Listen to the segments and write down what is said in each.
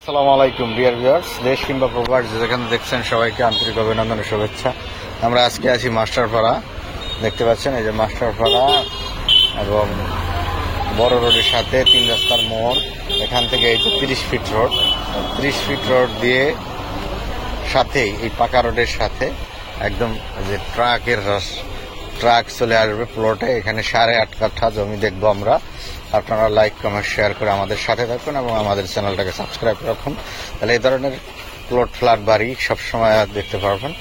আসসালামু আলাইকুম dear viewers, দেশ কিংবা প্রবাস যেখানে দেখছেন সবাইকে আন্তরিক অভিনন্দন ও শুভেচ্ছা। আমরা আজকে আছি মাস্টারপাড়া, দেখতে পাচ্ছেন এই যে মাস্টারপাড়া এবং বড় রোডের সাথে 3 রাস্তার মোড়। এখান থেকে এই যে 30 ফিট রোড, 30 ফিট রোড দিয়ে সাথেই এই পাকা রোডের সাথে একদম যে ট্রাক চলে আসবে প্লটে। এখানে 8.5 কাঠা জমি দেখবো আমরা। আপনারা লাইক কমেন্ট শেয়ার করে আমাদের সাথে থাকুন এবং আমাদের চ্যানেলটাকে সাবস্ক্রাইব রাখুন, তাহলে এই ধরনের প্লট ফ্ল্যাট বাড়ি সবসময় দেখতে পারবেন।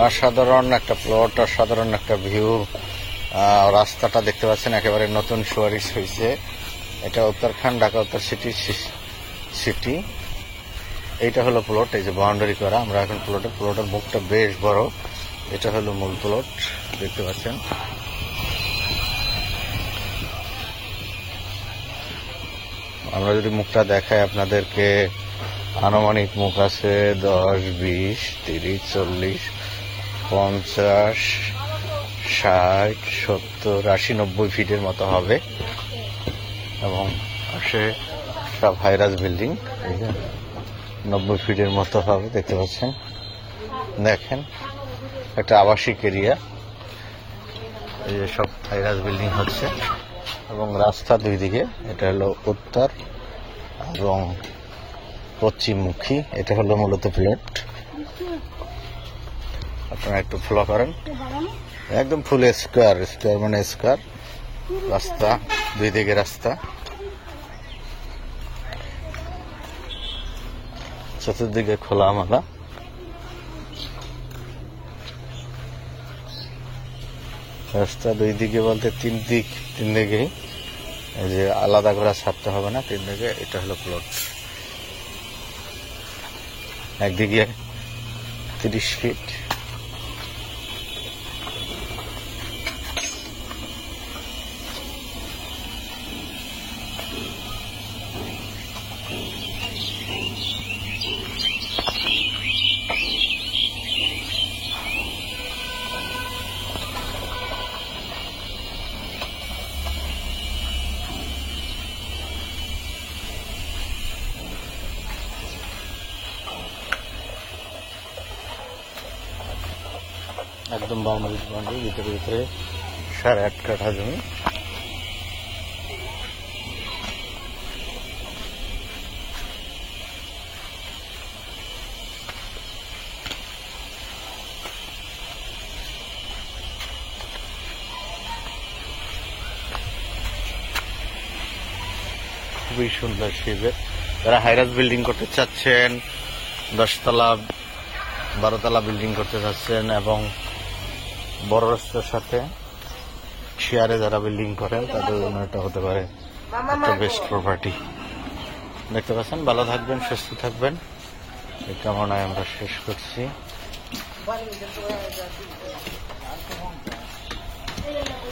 অসাধারণ একটা প্লট, অসাধারণ একটা ভিউ। রাস্তাটা দেখতে পাচ্ছেন একেবারে নতুন সুয়ারিশ হয়েছে। এটা উত্তরাখণ্ড, ঢাকা উত্তর সিটি। এইটা হলো প্লট, এই যে বাউন্ডারি করা। আমরা এখন প্লটের মুখটা বেশ বড়। এটা হলো মূল প্লট, দেখতে পাচ্ছেন। আমরা যদি মুখটা দেখাই আপনাদেরকে, আনুমানিক মুখ আছে 10, 20, 30, 40, 50, 60, 70, 80, 90 ফিটের মতো হবে এবং পাশে সব হাইরাজ বিল্ডিং। 90 ফিটের মতো হবে, দেখতে পাচ্ছেন। দেখেন একটা আবাসিক এরিয়া, এই যে সব হাইরাজ বিল্ডিং হচ্ছে এবং রাস্তা দুই দিকে। এটা হলো উত্তর এবং পশ্চিমমুখী। এটা হলো মূলত প্লট। আপনারা একটু ফলো করেন, একদম ফুল স্কোয়ার মানে স্কোয়ার রাস্তা, দুই দিকে রাস্তা, চতুর্দিকে খোলামেলা। রাস্তা দুই দিকে বলতে তিন দিকেই, এই যে আলাদা করে ছাড়তে হবে না, 3 দিকে। এটা হলো প্লট। একদিকে 30 ফিট, একদম বাউন্ডারি ভিতরে 8.5 কাঠা জমি। খুবই সুন্দর শেপের। যারা হাইরাজ বিল্ডিং করতে চাচ্ছেন, 10 তলা 12 তলা বিল্ডিং করতে চাচ্ছেন এবং বড় রাস্তার সাথে শেয়ারে যারা বিল্ডিং করেন, তাদের জন্য এটা হতে পারে একটা বেস্ট প্রপার্টি। দেখতে পাচ্ছেন। ভালো থাকবেন, সুস্থ থাকবেন, এই কামনায় আমরা শেষ করছি।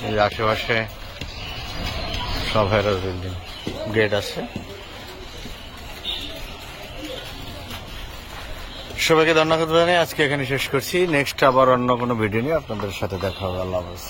এই আশেপাশে সব হাইরাজ বিল্ডিং, গেট আছে। সবাইকে ধন্যবাদ জানিয়ে আজকে এখানে শেষ করছি। নেক্সট আবার অন্য কোনো ভিডিও নিয়ে আপনাদের সাথে দেখা হবে। আল্লাহ হাফেজ।